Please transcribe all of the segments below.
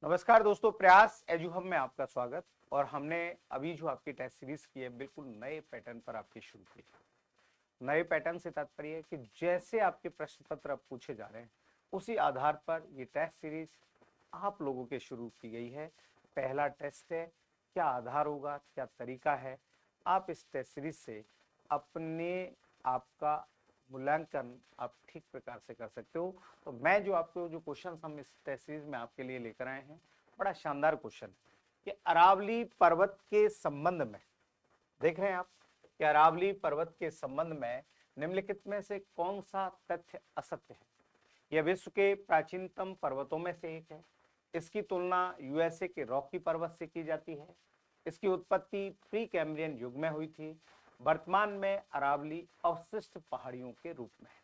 नमस्कार दोस्तों, प्रयास एजुहब में आपका स्वागत। और हमने अभी जो आपकी टेस्ट सीरीज की है बिल्कुल नए पैटर्न पर आपकी शुरू की। नए पैटर्न से तात्पर्य है कि जैसे आपके प्रश्न पत्र अब पूछे जा रहे हैं उसी आधार पर ये टेस्ट सीरीज आप लोगों के शुरू की गई है। पहला टेस्ट है, क्या आधार होगा, क्या तरीका है, आप इस टेस्ट सीरीज से अपने आपका मूल्यांकन आप ठीक प्रकार से कर सकते हो। तो मैं जो आपको जो क्वेश्चन हम इस टेस्ट सीरीज में आपके लिए लेकर आए हैं, बड़ा शानदार क्वेश्चन है कि अरावली पर्वत के संबंध में देख रहे हैं आप कि अरावली पर्वत के संबंध में निम्नलिखित में से कौन सा तथ्य असत्य है। यह विश्व के प्राचीनतम पर्वतों में से एक है। इसकी तुलना यूएसए के रॉकी पर्वत से की जाती है। इसकी उत्पत्ति प्री कैम्ब्रियन युग में हुई थी। वर्तमान में अरावली अवशिष्ट पहाड़ियों के रूप में है।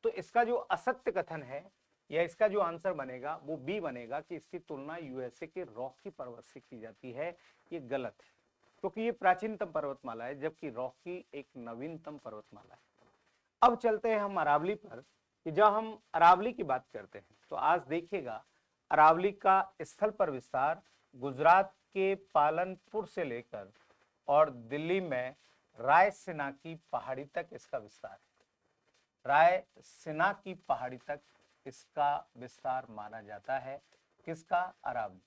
तो इसका जो असत्य कथन है या इसका जो आंसर बनेगा वो बी बनेगा कि इसकी तुलना यूएसए के रॉकी पर्वत से की जाती है। ये गलत है क्योंकि ये प्राचीनतम पर्वतमाला है जबकि रॉकी एक नवीनतम पर्वतमाला है। अब चलते हैं हम अरावली पर कि जब हम अरावली की बात करते हैं तो आज देखिएगा अरावली का स्थल पर विस्तार गुजरात के पालनपुर से लेकर और दिल्ली में रायसीना की पहाड़ी तक इसका विस्तार है। रायसीना की पहाड़ी तक इसका विस्तार माना जाता है। किसका? अरावली।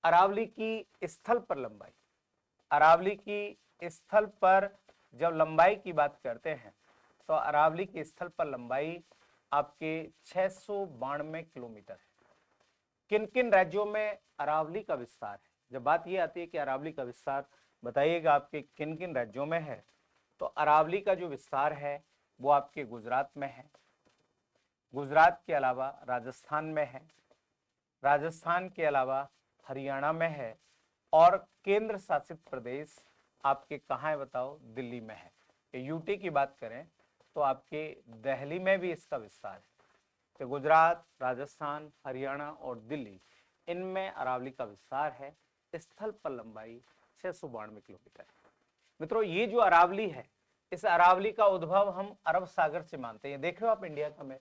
अरावली की स्थल पर लंबाई, अरावली की स्थल पर जब लंबाई की बात करते हैं तो अरावली की स्थल पर लंबाई आपके 692 किलोमीटर है। किन किन राज्यों में अरावली का विस्तार है? जब बात यह आती है कि अरावली का विस्तार बताइएगा आपके किन किन राज्यों में है, तो अरावली का जो विस्तार है वो आपके गुजरात में है। गुजरात के अलावा राजस्थान में है। राजस्थान के अलावा हरियाणा में है। और केंद्र शासित प्रदेश आपके कहाँ है बताओ? दिल्ली में है। यूटी की बात करें तो आपके दिल्ली में भी इसका विस्तार है। तो गुजरात, राजस्थान, हरियाणा और दिल्ली, इनमें अरावली का विस्तार है। स्थल पर लंबाई 692 किलोमीटर है। मित्रों, ये जो अरावली है, इस अरावली का उद्भव हम अरब सागर से मानते हैं। देख रहे हो आप इंडिया का मैप,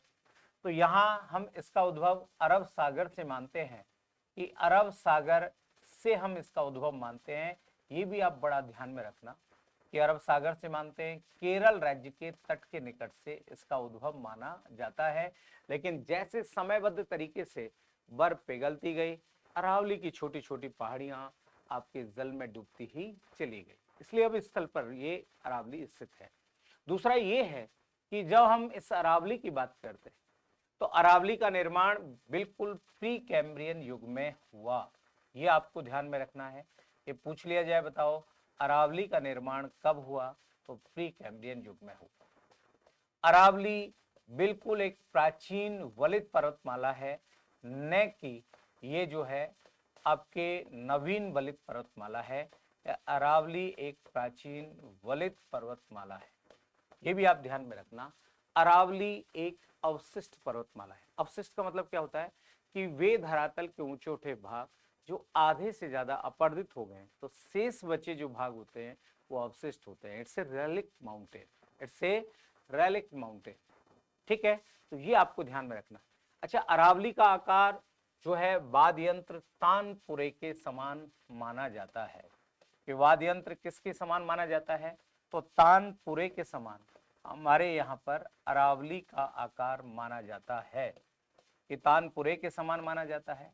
तो यहाँ हम इसका उद्भव अरब सागर से मानते हैं कि अरब सागर से हम इसका उद्भव मानते हैं। ये भी आप बड़ा ध्यान में रखना कि अरब सागर से मानते हैं। केरल राज्य के तट के निकट से इसका उद्भव माना जाता है। लेकिन जैसे समयबद्ध तरीके से बर्फ पिघलती गई, अरावली की छोटी छोटी पहाड़ियां आपके जल में डूबती ही चली गई, इसलिए अब स्थल पर ये अरावली स्थित है। दूसरा ये है कि जब हम इस अरावली की बात करते हैं तो अरावली का निर्माण बिल्कुल प्री कैम्ब्रियन युग में हुआ। ये आपको ध्यान में रखना है। ये पूछ लिया जाए, बताओ अरावली का निर्माण कब हुआ, तो प्री कैम्ब्रियन युग में हुआ। अरावली बिल्कुल एक प्राचीन वलित पर्वतमाला है, न कि ये जो है आपके नवीन वलित पर्वतमाला है। अरावली एक प्राचीन वलित पर्वतमाला है, ये भी आप ध्यान में रखना। अरावली एक अवशिष्ट पर्वतमाला है। अवशिष्ट का मतलब क्या होता है कि वे धरातल के ऊंचे उठे भाग जो आधे से ज्यादा अपरदित हो गए, तो शेष बचे जो भाग होते हैं वो अवशिष्ट होते हैं। It's a relic mountain, it's a relic mountain. ठीक है, तो ये आपको ध्यान में रखना। अच्छा, अरावली का आकार जो है वाद्य यंत्र तानपुरे के समान माना जाता है। कि वाद्य यंत्र किसके समान माना जाता है? तो तानपुरे के समान हमारे यहाँ पर अरावली का आकार माना जाता है, कि तानपुरे के समान माना जाता है।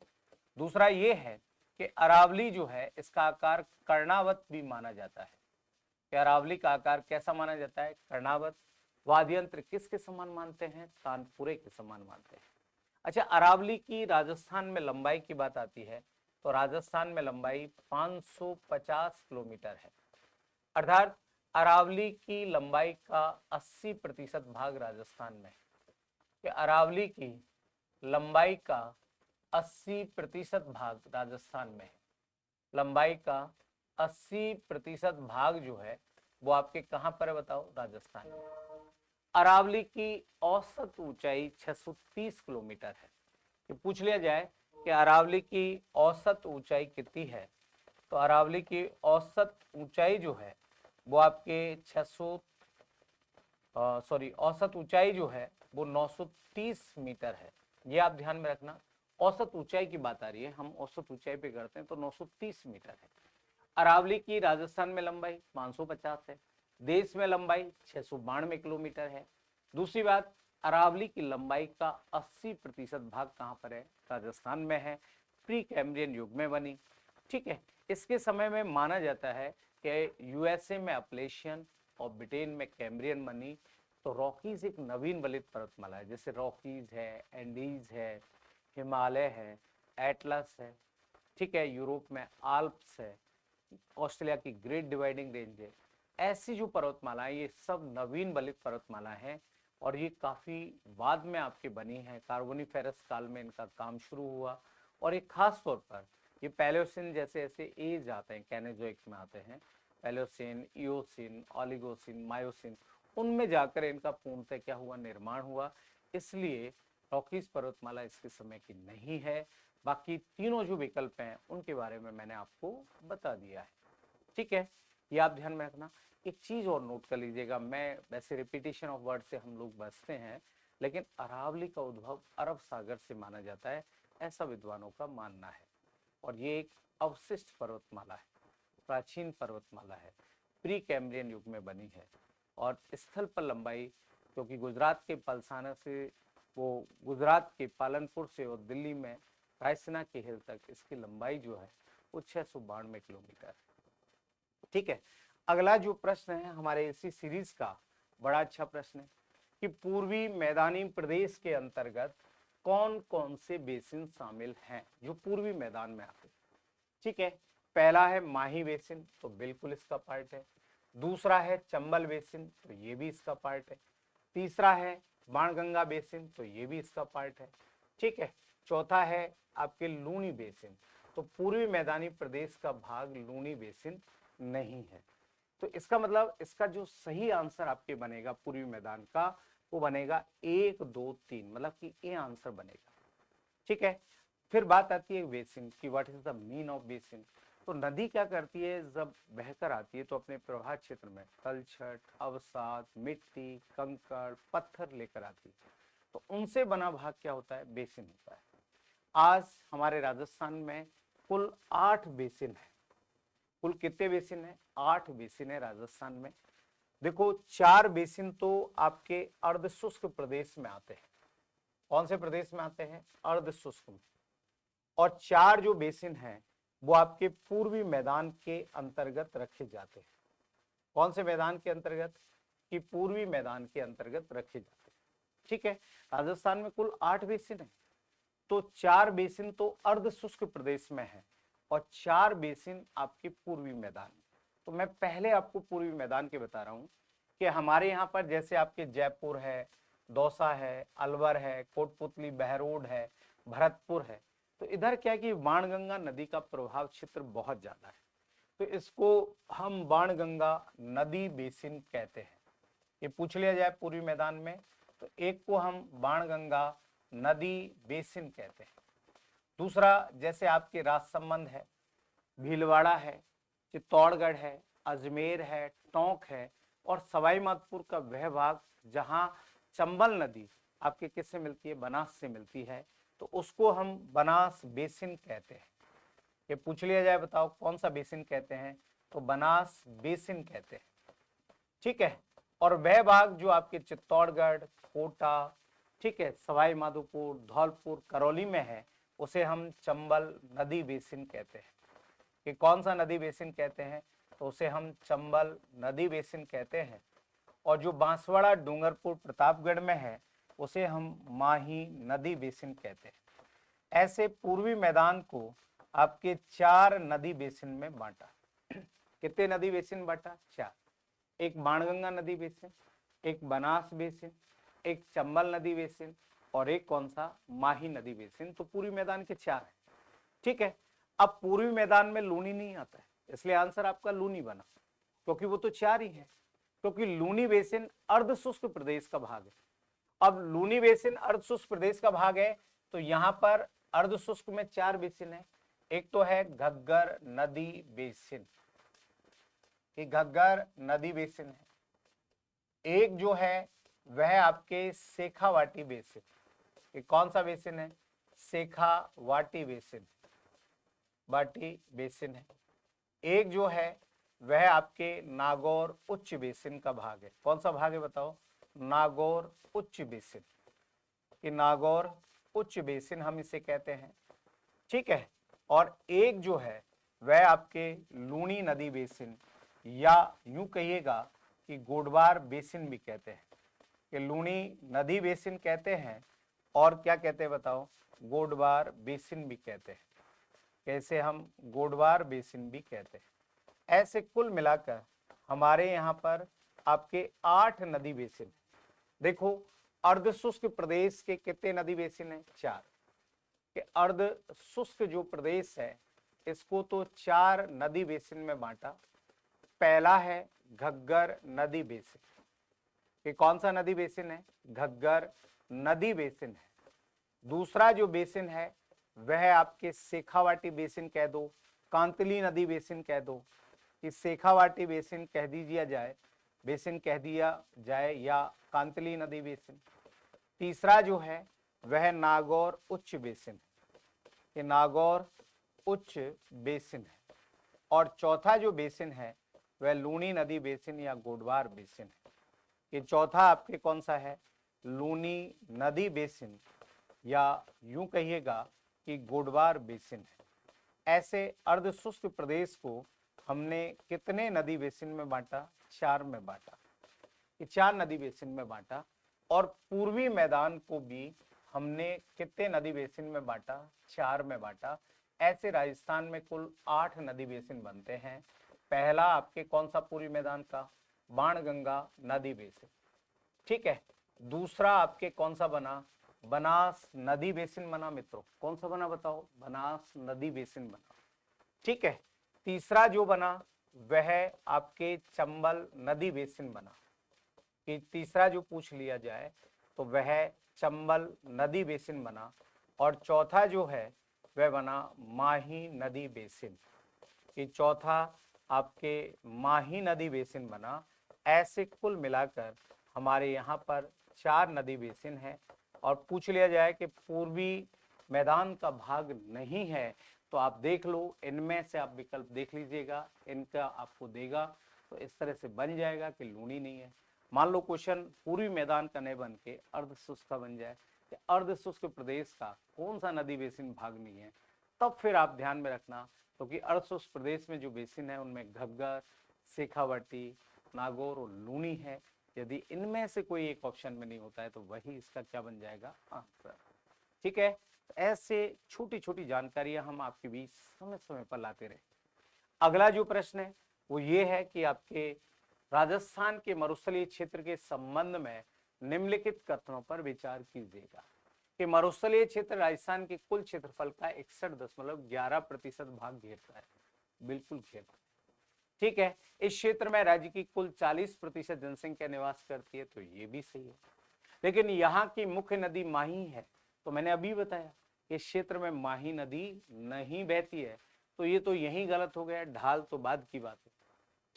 दूसरा ये है कि अरावली जो है इसका आकार कर्णावत भी माना जाता है। कि अरावली का आकार कैसा माना जाता है? कर्णावत। वाद्य यंत्र किसके समान मानते हैं? तानपुरे के समान मानते हैं। अच्छा, अरावली की राजस्थान में लंबाई की बात आती है तो राजस्थान में लंबाई 550 किलोमीटर है। अर्थात अरावली की लंबाई का 80% भाग राजस्थान में है। कि अरावली की लंबाई का 80% भाग राजस्थान में है। लंबाई का 80% भाग जो है वो आपके कहां पर है बताओ? राजस्थान में। अरावली की औसत ऊंचाई 630 किलोमीटर है। कि पूछ लिया जाए कि अरावली की औसत ऊंचाई कितनी है, तो अरावली की औसत ऊंचाई जो है वो आपके 600 औसत ऊंचाई जो है वो 930 मीटर है। ये आप ध्यान में रखना। औसत ऊंचाई की बात आ रही है, हम औसत ऊंचाई पे करते हैं तो 930 मीटर है। अरावली की राजस्थान में लंबाई 550 है, देश में लंबाई 692 किलोमीटर है। दूसरी बात, अरावली की लंबाई का 80% भाग कहाँ पर है? राजस्थान में है, प्री कैम्ब्रियन युग में बनी। ठीक है, इसके समय में माना जाता है कि यूएसए में अपलेशियन और ब्रिटेन में कैम्ब्रियन बनी। तो रॉकीज एक नवीन वलित पर्वतमाला है, जैसे रॉकीज है, एंडीज है, हिमालय है, एटलस है। ठीक है, यूरोप में आल्प्स है, ऑस्ट्रेलिया की ग्रेट डिवाइडिंग रेंज है। ऐसी जो पर्वतमाला है ये सब नवीन वलित पर्वतमाला है और ये काफी बाद में आपकी बनी है। कार्बोनिफेरस काल में इनका काम शुरू हुआ और एक खास तौर पर ये पैलियोसिन जैसे ऐसे एज आते हैं, कैनेजोइक में आते हैं, पैलियोसिन, इओसिन, ओलिगोसिन, मायोसिन, उनमें जाकर इनका पूर्णतः क्या हुआ? निर्माण हुआ। इसलिए रॉकीज पर्वतमाला इसके समय की नहीं है। बाकी तीनों जो विकल्प हैं उनके बारे में मैंने आपको बता दिया है। ठीक है, ये आप ध्यान में रखना। एक चीज और नोट कर लीजिएगा, मैं वैसे रिपीटेशन ऑफ वर्ड से हम लोग बचते हैं, लेकिन अरावली का उद्भव अरब सागर से माना जाता है, ऐसा विद्वानों का मानना है। और ये एक अवशिष्ट पर्वतमाला है, प्राचीन पर्वतमाला है, प्री कैम्ब्रियन युग में बनी है। और स्थल पर लंबाई, क्योंकि गुजरात के पलसाना से, वो गुजरात के पालनपुर से और दिल्ली में रायसीना के हिल तक इसकी लंबाई जो है वो 692 किलोमीटर है। ठीक है, अगला जो प्रश्न है हमारे इसी सीरीज का, बड़ा अच्छा प्रश्न है कि पूर्वी मैदानी प्रदेश के अंतर्गत कौन कौन से बेसिन शामिल हैं जो पूर्वी मैदान में आते हैं। ठीक है, पहला है माही बेसिन, तो बिल्कुल इसका पार्ट है। दूसरा है चंबल बेसिन, तो ये भी इसका पार्ट है। तीसरा है बाणगंगा बेसिन, तो ये भी इसका पार्ट है। ठीक है, चौथा है आपके लूनी बेसिन, तो पूर्वी मैदानी प्रदेश का भाग लूनी बेसिन नहीं है। तो इसका मतलब इसका जो सही आंसर आपके बनेगा पूर्वी मैदान का, वो बनेगा 1, 2, 3, मतलब कि ए आंसर बनेगा। ठीक है, फिर बात आती है बेसिन की, what is the mean of basin. तो नदी क्या करती है, जब बहकर आती है तो अपने प्रवाह क्षेत्र में तलछट, अवसाद, मिट्टी, कंकड़, पत्थर लेकर आती है, तो उनसे बना भाग क्या होता है? बेसिन होता है। आज हमारे राजस्थान में कुल 8 बेसिन है। कुल कितने बेसिन है? 8 बेसिन है राजस्थान में। देखो, 4 बेसिन तो आपके अर्ध शुष्क प्रदेश में आते हैं। कौन से प्रदेश में आते हैं? अर्ध शुष्क में। और 4 जो बेसिन हैं वो आपके पूर्वी मैदान के अंतर्गत रखे जाते हैं। कौन से मैदान के अंतर्गत? कि पूर्वी मैदान के अंतर्गत रखे जाते हैं। ठीक है, राजस्थान में कुल 8 बेसिन है, तो 4 बेसिन तो अर्ध शुष्क प्रदेश में है और 4 बेसिन आपके पूर्वी मैदान में। तो मैं पहले आपको पूर्वी मैदान के बता रहा हूं कि हमारे यहाँ पर जैसे आपके जयपुर है, दौसा है, अलवर है, कोटपुतली, बहरोड है, भरतपुर है, तो इधर क्या है कि बाणगंगा नदी का प्रभाव क्षेत्र बहुत ज्यादा है, तो इसको हम बाणगंगा नदी बेसिन कहते हैं। ये पूछ लिया जाए पूर्वी मैदान में, तो एक को हम बाणगंगा नदी बेसिन कहते हैं। दूसरा, जैसे आपके राजसमंद है, भीलवाड़ा है, चित्तौड़गढ़ है, अजमेर है, टोंक है और सवाई माधोपुर का वह भाग जहां चंबल नदी आपके किससे मिलती है? बनास से मिलती है, तो उसको हम बनास बेसिन कहते हैं। ये पूछ लिया जाए, बताओ कौन सा बेसिन कहते हैं? तो बनास बेसिन कहते हैं। ठीक है, और वह भाग जो आपके चित्तौड़गढ़, कोटा, ठीक है, सवाई माधोपुर, धौलपुर, करौली में है, उसे हम चंबल नदी बेसिन कहते हैं। कि कौन सा नदी बेसिन कहते हैं? तो उसे हम चंबल नदी बेसिन कहते हैं। और जो बांसवाड़ा, डूंगरपुर, प्रतापगढ़ में है, उसे हम माही नदी बेसिन कहते हैं। ऐसे पूर्वी मैदान को आपके 4 नदी बेसिन में बांटा। कितने नदी बेसिन बांटा? 4। एक बाणगंगा नदी बेसिन, एक बनास बेसिन, एक चंबल नदी बेसिन और एक कौन सा? माही नदी बेसिन। तो पूर्वी मैदान के 4 है। ठीक है, अब पूर्वी मैदान में लूनी नहीं आता है, इसलिए आंसर आपका लूनी बना, क्योंकि वो तो 4 ही है। क्योंकि लूनी बेसिन अर्ध शुष्क प्रदेश का भाग है। अब लूनी बेसिन अर्ध शुष्क प्रदेश का भाग है, तो यहां पर अर्ध शुष्क में 4 बेसिन है। एक तो है घग्गर नदी बेसिन, ये घग्गर नदी बेसिन है। एक जो है वह आपके शेखावाटी बेसिन, ये कौन सा बेसिन है? शेखावाटी बेसिन, वाटी बेसिन है। एक जो है वह आपके नागौर उच्च बेसिन का भाग है। कौन सा भाग है बताओ? नागौर उच्च बेसिन, कि नागौर उच्च बेसिन हम इसे कहते हैं, ठीक है। और एक जो है वह आपके लूनी नदी बेसिन, या यूं कहिएगा कि गोडवार बेसिन भी कहते हैं, कि लूनी नदी बेसिन कहते हैं और क्या कहते हैं बताओ? गोडवार बेसिन भी कहते हैं। कैसे? हम गोडवार बेसिन भी कहते हैं। ऐसे कुल मिलाकर हमारे यहाँ पर आपके 8 नदी बेसिन। देखो, अर्ध शुष्क प्रदेश के कितने नदी बेसिन है? 4। कि अर्ध शुष्क जो प्रदेश है इसको तो 4 नदी बेसिन में बांटा। पहला है घग्गर नदी बेसिन, कि कौन सा नदी बेसिन है? घग्गर नदी बेसिन है। दूसरा जो बेसिन है वह आपके शेखावाटी बेसिन कह दो, कांतली नदी बेसिन कह दो, कि शेखावाटी बेसिन कह दीजिए जाए, बेसिन कह दिया जाए, या कांतली नदी बेसिन। तीसरा जो है वह नागौर उच्च बेसिन, कि नागौर उच्च बेसिन है। और चौथा जो बेसिन है वह लूनी नदी बेसिन या गोडवार बेसिन है। कि चौथा आपके कौन सा है? लूनी नदी बेसिन, या यूं कहिएगा कि गोडवार बेसिन है। ऐसे अर्ध शुष्क प्रदेश को हमने कितने नदी बेसिन में बांटा? 4 में बांटा, कि 4 नदी बेसिन में बांटा। और पूर्वी मैदान को भी हमने कितने नदी बेसिन में बांटा? 4 में बांटा। ऐसे राजस्थान में कुल 8 नदी बेसिन बनते हैं। पहला आपके कौन सा पूर्वी मैदान का? बाणगंगा नदी बेसिन, ठीक है। दूसरा आपके कौन सा बना? बनास नदी बेसिन बना मित्रों। कौन सा बना बताओ? बनास नदी बेसिन बना, ठीक है। तीसरा जो बना वह आपके चंबल नदी बेसिन बना, कि तीसरा जो पूछ लिया जाए तो वह चंबल नदी बेसिन बना। और चौथा जो है वह बना माही नदी बेसिन, कि चौथा आपके माही नदी बेसिन बना। ऐसे कुल मिलाकर हमारे यहाँ पर 4 नदी बेसिन है। और पूछ लिया जाए कि पूर्वी मैदान का भाग नहीं है तो आप देख लो, इनमें से आप विकल्प देख लीजिएगा, इनका आपको देगा तो इस तरह से बन जाएगा कि लूनी नहीं है। मान लो क्वेश्चन पूर्वी मैदान का नहीं बन के अर्ध शुष्क का बन जाए कि अर्ध शुष्क प्रदेश का कौन सा नदी बेसिन भाग नहीं है, तब फिर आप ध्यान में रखना, क्योंकि अर्ध शुष्क प्रदेश में जो बेसिन है उनमें घग्गर, शेखावाटी, नागौर और लूनी है। यदि इनमें से कोई एक ऑप्शन में नहीं होता है तो वही इसका क्या बन जाएगा? आंसर, ठीक है। ऐसे छोटी छोटी जानकारियां हम आपके बीच समय समय पर लाते रहे। अगला जो प्रश्न है वो ये है कि आपके राजस्थान के मरुस्थलीय क्षेत्र के संबंध में निम्नलिखित कथनों पर विचार कीजिएगा। कि मरुस्थलीय क्षेत्र राजस्थान के कुल क्षेत्रफल का 61.11% भाग घेरता है। बिल्कुल घेरता है, ठीक है। इस क्षेत्र में राज्य की कुल 40% जनसंख्या निवास करती है, तो ये भी सही है। लेकिन यहाँ की मुख्य नदी माही है, तो मैंने अभी बताया इस क्षेत्र में माही नदी नहीं बहती है, तो ये तो यही गलत हो गया। ढाल तो बाद की बात है,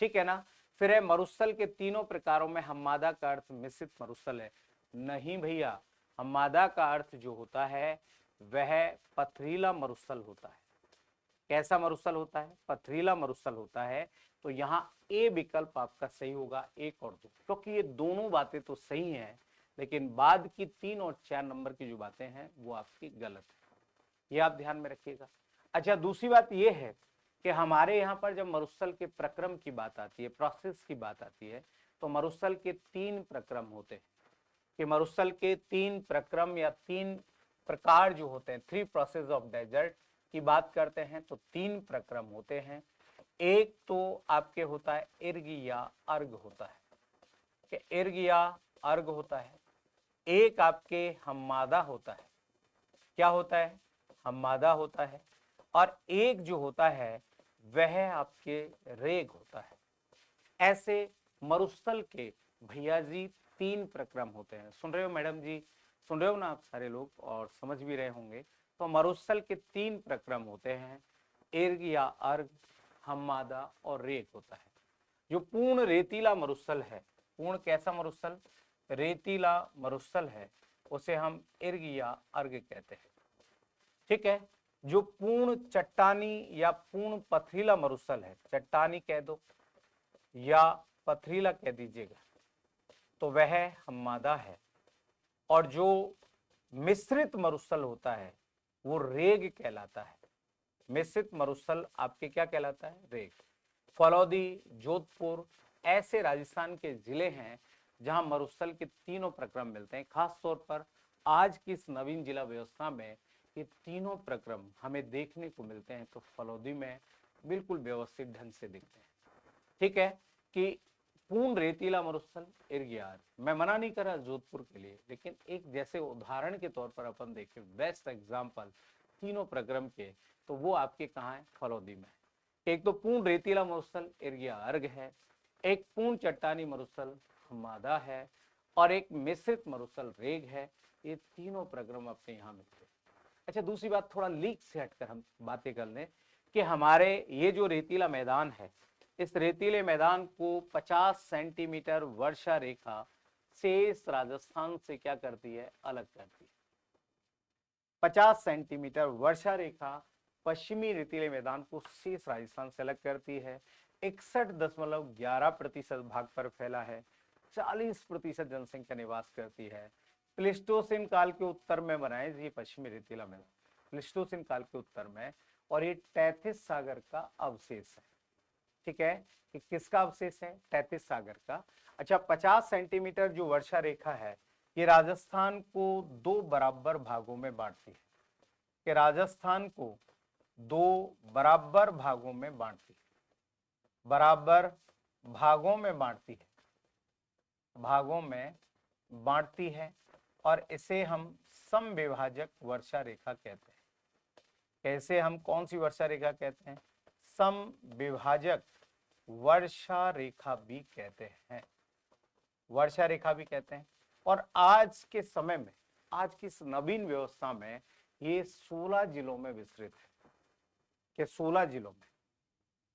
ठीक है ना। फिर है मरुस्थल के तीनों प्रकारों में हममादा का अर्थ मिश्रित मरुस्थल है। नहीं भैया, हममादा का अर्थ जो होता है वह पथरीला मरुस्थल होता है। कैसा मरुस्थल होता है? पथरीला मरुस्थल होता है। तो यहाँ ए विकल्प आपका सही होगा, 1 और 2, क्योंकि ये दोनों बातें तो सही हैं, लेकिन बाद की 3 और 4 नंबर की जो बातें हैं वो आपकी गलत है। ये आप ध्यान में रखिएगा। अच्छा, दूसरी बात ये है कि हमारे यहाँ पर जब मरुस्थल के प्रक्रम की बात आती है, प्रोसेस की बात आती है, तो मरुस्थल के 3 प्रक्रम होते हैं। कि मरुस्थल के 3 प्रक्रम या 3 प्रकार जो होते हैं, 3 प्रोसेस ऑफ डेजर्ट की बात करते हैं तो 3 प्रक्रम होते हैं। एक तो आपके होता है इर्ग या अर्ग होता है, कि इर्ग या अर्ग होता है। एक आपके हममादा होता है। क्या होता है? हममादा होता है। और एक जो होता है वह आपके रेग होता है। ऐसे मरुस्थल के भैया जी 3 प्रक्रम होते हैं। सुन रहे हो मैडम जी? सुन रहे हो ना आप सारे लोग, और समझ भी रहे होंगे। तो मरुस्थल के 3 प्रक्रम होते हैं, इर्ग या अर्ग, हममादा और रेग होता है। जो पूर्ण रेतीला मरुस्थल है, पूर्ण कैसा मरुस्थल? रेतीला मरुस्थल है, उसे हम इर्ग या अर्ग कहते हैं। ठीक है। जो पूर्ण चट्टानी या पूर्ण पथरीला मरुस्थल है, चट्टानी कह दो या पथरीला कह दीजिएगा, तो वह हम्मादा है। और जो मिश्रित मरुस्थल होता है वो रेग कहलाता है। मिश्रित मरुस्थल आपके क्या कहलाता है? रेग। फलौदी, जोधपुर ऐसे राजस्थान के जिले हैं जहां मरुस्थल के तीनों प्रक्रम मिलते हैं। खास तौर पर आज की इस नवीन जिला व्यवस्था में ये तीनों प्रक्रम हमें देखने को मिलते हैं, तो फलौदी में बिल्कुल व्यवस्थित ढंग से दिखते हैं। ठीक है कि पूर्ण रेतीला मरुस्थल इर्गियार, मैं मना नहीं कर रहा जोधपुर के लिए, लेकिन एक जैसे उदाहरण के तौर पर अपन देखें बेस्ट एग्जाम्पल तीनों प्रक्रम के, तो वो आपके कहाँ है? फलौदी में। एक तो पूर्ण रेतीला मरुस्थल इर्गिया अर्ग है, एक पूर्ण चट्टानी मरुस्थल हम्मादा है, और एक मिश्रित मरुस्थल रेग है। ये तीनों प्रक्रम अपने यहाँ मिलते हैं। अच्छा, दूसरी बात, थोड़ा लीक से हटकर हम बातें कर लें कि हमारे ये जो रेतीला मैदान है, इस रेतीले मैदान को 50 सेंटीमीटर वर्षा रेखा शेष राजस्थान से क्या करती है? अलग करती है। 50 सेंटीमीटर वर्षा रेखा पश्चिमी रेतीले मैदान को शेष राजस्थान से अलग करती है। 61.11% भाग पर फैला है। 40% जनसंख्या निवास करती है। प्लिस्टोसिन काल के उत्तर में बना है ये पश्चिमी रेतीला मैदान, प्लिस्टोसिन काल के उत्तर में, और ये टैथिस सागर का अवशेष है। ठीक है कि किसका अवशेष है? टैथिस सागर का। अच्छा, 50 सेंटीमीटर जो वर्षा रेखा है ये राजस्थान को दो बराबर भागों में बांटती है, कि राजस्थान को दो बराबर भागों में बांटती है, बराबर भागों में बांटती है, भागों में बांटती है, और इसे हम समविभाजक वर्षा रेखा कहते हैं। कैसे हम कौन सी वर्षा रेखा कहते हैं? समविभाजक वर्षा रेखा भी कहते हैं, वर्षा रेखा भी कहते हैं। और आज के समय में, आज की इस नवीन व्यवस्था में ये 16 जिलों में विस्तृत है, कि 16 जिलों में,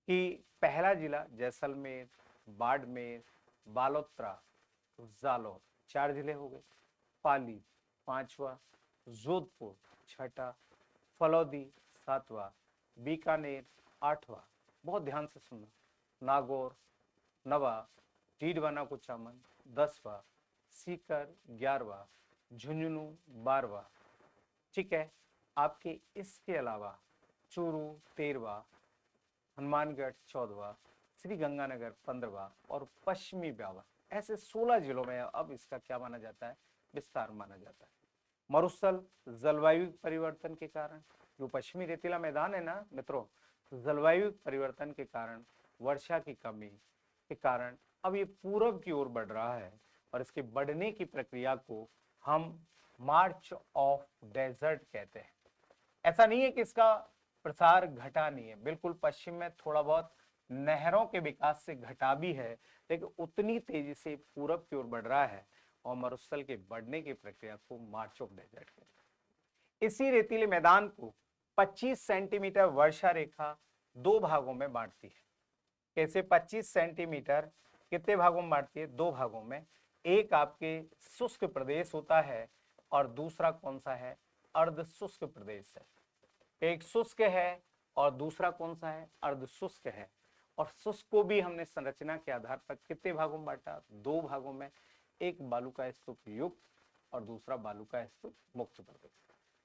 कि पहला जिला जैसलमेर, बाड़मेर, बालोतरा, जालौर 4 जिले हो गए, पाली 5वां, जोधपुर 6ठा, फलौदी 7वां, बीकानेर 8वां, बहुत ध्यान से सुनना, नागौर 9वां, डीडवाना कुचामन 10वां, सीकर 11वां, झुंझुनू 12वां। ठीक है। आपके इसके अलावा चूरू 13वां, हनुमानगढ़ 14वां, श्री गंगानगर 15वां और पश्चिमी ब्यावर, ऐसे 16 जिलों में अब इसका क्या माना जाता है? विस्तार माना जाता है। मरुस्थल जलवायु परिवर्तन के कारण, जो पश्चिमी रेतीला मैदान है ना मित्रों, जलवायु परिवर्तन के कारण, वर्षा की कमी के कारण अब ये पूरब की ओर बढ़ रहा है, और इसके बढ़ने की प्रक्रिया को हम मार्च ऑफ डेजर्ट कहते हैं। ऐसा नहीं है कि इसका प्रसार घटा नहीं है, बिल्कुल पश्चिम में थोड़ा बहुत नहरों के विकास से घटा भी है, लेकिन उतनी तेजी से पूरब की ओर बढ़ रहा है, और मरुस्थल के बढ़ने की प्रक्रिया को मार्च ऑफ डेजर्ट कहते हैं। इसी रेतीले मैदान को 25 सेंटीमीटर वर्षा रेखा दो भागों में बांटती है। कैसे 25 सेंटीमीटर कितने भागों में बांटती है? दो भागों में। एक आपके शुष्क प्रदेश होता है, और दूसरा कौन सा है? अर्ध शुष्क प्रदेश है। एक शुष्क है और दूसरा कौन सा है? अर्ध शुष्क है। और शुष्क को भी हमने संरचना के आधार पर कितने भागों में बांटा? दो भागों में, एक बालू का स्तूप युक्त और दूसरा बालू का स्तूप मुक्त प्रदेश।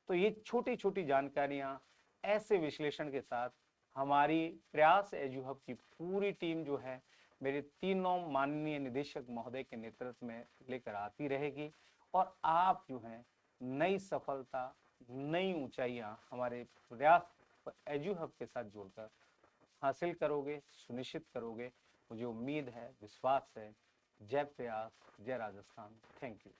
तो ये छोटी छोटी जानकारियां ऐसे विश्लेषण के साथ हमारी प्रयास एजुहब की पूरी टीम जो है मेरे तीनों माननीय निदेशक महोदय के नेतृत्व में लेकर आती रहेगी, और आप जो है नई सफलता, नई ऊंचाइयां हमारे प्रयास एजुहब के साथ जोड़कर हासिल करोगे, सुनिश्चित करोगे। मुझे उम्मीद है, विश्वास है। जय प्रयास, जय राजस्थान। Thank you.